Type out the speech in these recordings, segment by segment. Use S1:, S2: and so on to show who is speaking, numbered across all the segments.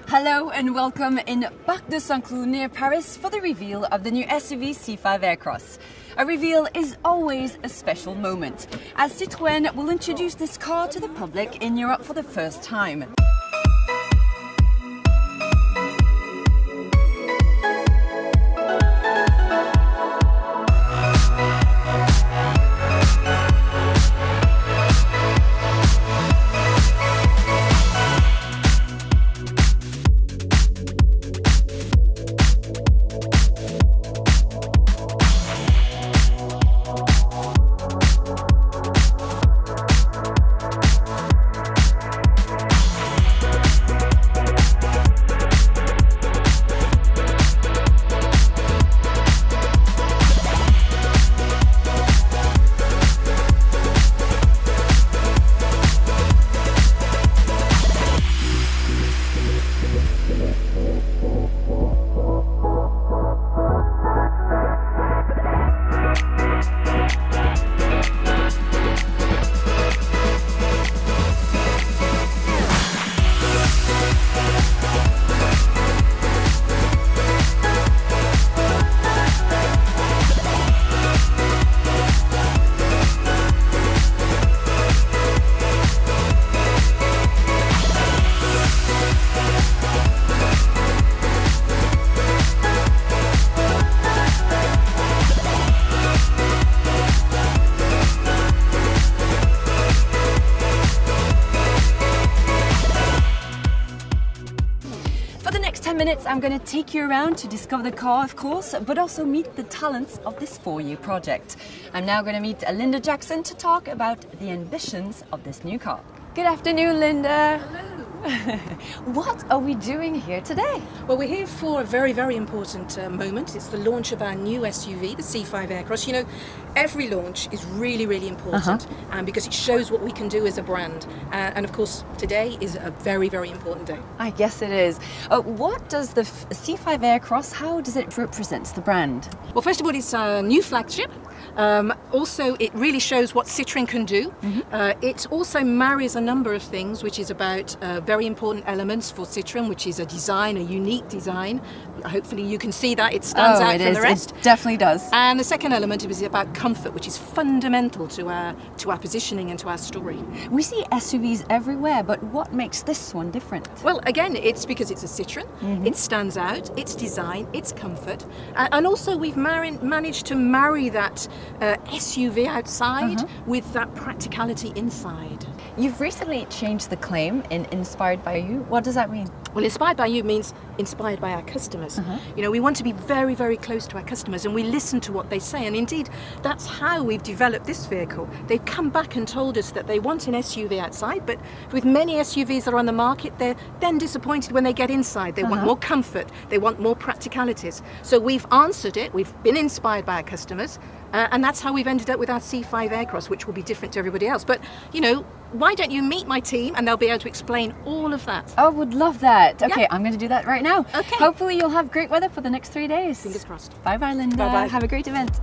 S1: Hello and welcome in Parc de Saint-Cloud near Paris for the reveal of the new SUV C5 Aircross. A reveal is always a special moment, as Citroën will introduce this car to the public in Europe for the first time. For the next 10 minutes, I'm going to take you around to discover the car, of course, but also meet the talents of this 4-year project. I'm now going to meet Linda Jackson to talk about the ambitions of this new car. Good afternoon, Linda.
S2: Hello.
S1: What are we doing here today?
S2: Well, we're here for a very, very important moment. It's the launch of our new SUV, the C5 Aircross. You know, every launch is really, really important because it shows what we can do as a brand. And of course, today is a very, very important day.
S1: I guess it is. What does the C5 Aircross, how does it represent the brand?
S2: Well, first of all, it's a new flagship. Also, it really shows what Citroën can do. It also marries a number of things, which is about very important elements for Citroën, which is a design, a unique design. Hopefully you can see that it stands out from the rest.
S1: It definitely does.
S2: And the second element is about comfort, which is fundamental to our positioning and to our story.
S1: We see SUVs everywhere, but what makes this one different?
S2: Well, again, it's because it's a Citroën. It stands out, its design, its comfort. And also we've managed to marry that SUV outside with that practicality inside.
S1: You've recently changed the claim in Inspired by You. What does that mean?
S2: Well, Inspired by You means inspired by our customers. You know, we want to be very, very close to our customers and we listen to what they say. And indeed, that's how we've developed this vehicle. They've come back and told us that they want an SUV outside, but with many SUVs that are on the market, they're then disappointed when they get inside. They want more comfort. They want more practicalities. So we've answered it. We've been inspired by our customers. And that's how we've ended up with our C5 Aircross, which will be different to everybody else. But, you know, why don't you meet my team and they'll be able to explain all of that.
S1: I would love that. Okay, I'm going to do that right now.
S2: Okay.
S1: Hopefully you'll have great weather for the next 3 days.
S2: Fingers crossed.
S1: Bye-bye, Linda.
S2: Bye-bye.
S1: Have a great event.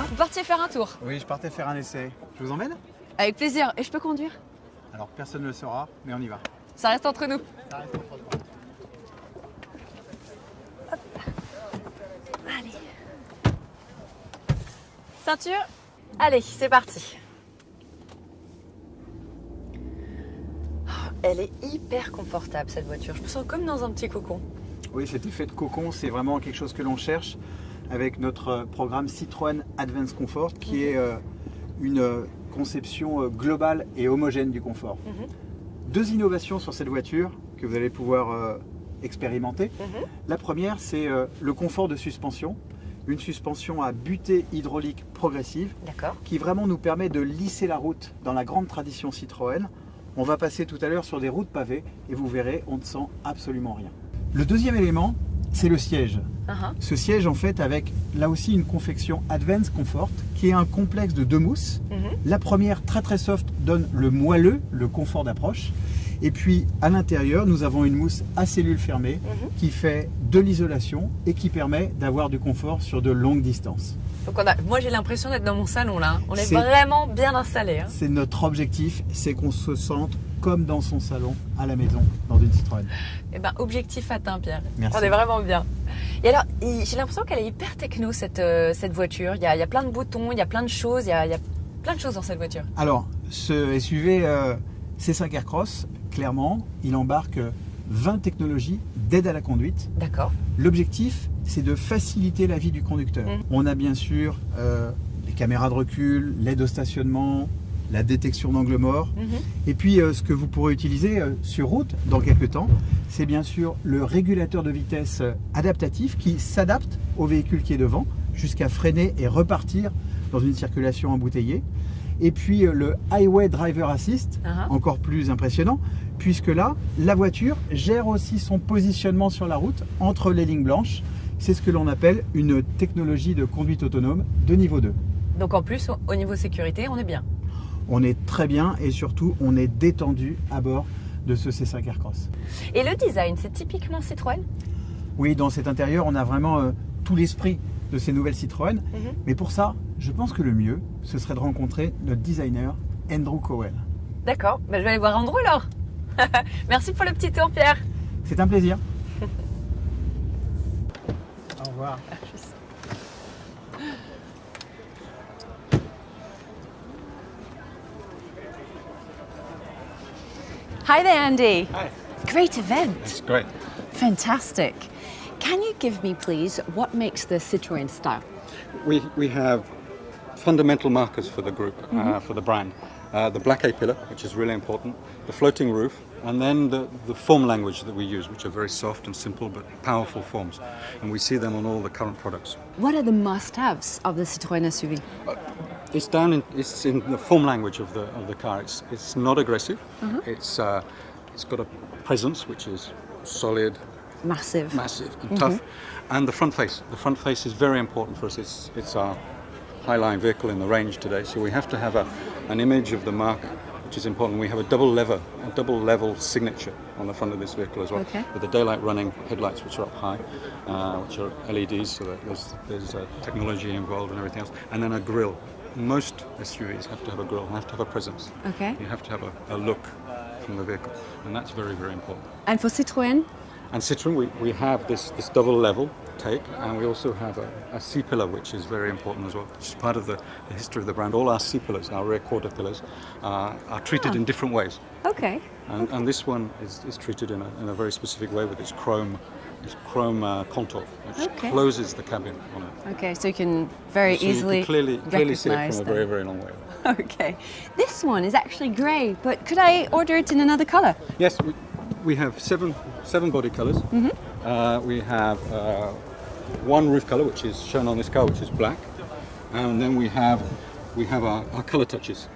S1: Vous partiez faire un tour?
S3: Oui, je partais faire un essai. Je vous emmène?
S1: Avec plaisir. Et je peux conduire?
S3: Alors personne ne le saura, mais on y va.
S1: Ça reste entre nous.
S3: Ça reste entre nous.
S1: Ceinture. Allez, c'est parti. Oh, elle est hyper confortable cette voiture. Je me sens comme dans un petit cocon.
S3: Oui, cet effet de cocon, c'est vraiment quelque chose que l'on cherche avec notre programme Citroën Advance Comfort, qui est une conception globale et homogène du confort. Deux innovations sur cette voiture que vous allez pouvoir expérimenter. La première, c'est le confort de suspension. Une suspension à butée hydraulique progressive qui vraiment nous permet de lisser la route dans la grande tradition Citroën. On va passer tout à l'heure sur des routes pavées et vous verrez, on ne sent absolument rien. Le deuxième élément, c'est le siège. Ce siège, en fait, avec là aussi une confection Advance Comfort, qui est un complexe de deux mousses. La première, très très soft, donne le moelleux, le confort d'approche. Et puis, à l'intérieur, nous avons une mousse à cellules fermées qui fait de l'isolation et qui permet d'avoir du confort sur de longues distances.
S1: Donc moi, j'ai l'impression d'être dans mon salon là. On est vraiment bien installé.
S3: C'est notre objectif, c'est qu'on se sente comme dans son salon, à la maison, dans une Citroën.
S1: Eh ben, objectif atteint, Pierre.
S3: Merci.
S1: On est vraiment bien. Et alors, j'ai l'impression qu'elle est hyper techno, cette voiture. Il y a plein de boutons, il y a plein de choses, il y a plein de choses dans cette voiture.
S3: Alors, ce SUV C5 Aircross, clairement, il embarque 20 technologies d'aide à la conduite.
S1: D'accord.
S3: L'objectif, c'est de faciliter la vie du conducteur. On a bien sûr les caméras de recul, l'aide au stationnement, la détection d'angle mort. Et puis ce que vous pourrez utiliser sur route dans quelques temps, c'est bien sûr le régulateur de vitesse adaptatif qui s'adapte au véhicule qui est devant jusqu'à freiner et repartir dans une circulation embouteillée. Et puis le Highway Driver Assist, encore plus impressionnant, puisque là, la voiture gère aussi son positionnement sur la route entre les lignes blanches. C'est ce que l'on appelle une technologie de conduite autonome de niveau 2.
S1: Donc en plus, au niveau sécurité, on est bien.
S3: On est très bien et surtout, on est détendu à bord de ce C5 Aircross.
S1: Et le design, c'est typiquement Citroën?
S3: Oui, dans cet intérieur, on a vraiment tout l'esprit de ces nouvelles Citroën. Mais pour ça, je pense que le mieux, ce serait de rencontrer notre designer, Andrew Cowell.
S1: D'accord, je vais aller voir Andrew alors. Merci pour le petit tour, Pierre.
S3: C'est un plaisir. Au revoir.
S1: Hi there, Andy.
S4: Hi.
S1: Great event.
S4: It's great.
S1: Fantastic. Can you give me, please, what makes the Citroën style?
S4: We have fundamental markers for the group, for the brand. The black A-pillar, which is really important, the floating roof, and then the form language that we use, which are very soft and simple but powerful forms. And we see them on all the current products.
S1: What are the must-haves of the Citroën SUV?
S4: It's in the form language of the car. It's not aggressive. It's got a presence which is solid,
S1: Massive
S4: and tough. And the front face. The front face is very important for us. It's our highline vehicle in the range today, so we have to have an image of the mark, which is important. We have a double level signature on the front of this vehicle as well, with the daylight running headlights, which are up high, which are LEDs, so that there's technology involved and everything else, and then a grille. Most SUVs have to have a grille, have to have a presence. You have to have a look from the vehicle, and that's very, very important.
S1: And for Citroën?
S4: And Citroën, we have this double level take, and we also have a C-pillar, which is very important as well, which is part of the history of the brand. All our C-pillars, our rear quarter pillars, are treated in different ways.
S1: Okay.
S4: And this one is treated in a very specific way with its chrome contour, which closes the cabin on it.
S1: Okay, so you can very easily
S4: you can clearly see it from a
S1: them.
S4: very, very long way.
S1: Okay. This one is actually grey, but could I order it in another colour?
S4: Yes, we have seven body colours. We have one roof colour, which is shown on this car, which is black, and then we have our colour touches.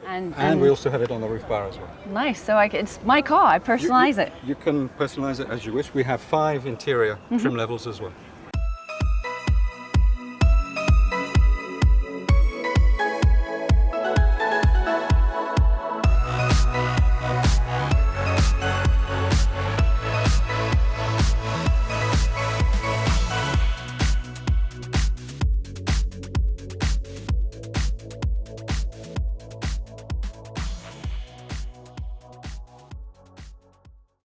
S4: And we also have it on the roof bar as well.
S1: Nice, so it's my car, I personalise it.
S4: You can personalise it as you wish. We have 5 interior trim levels as well.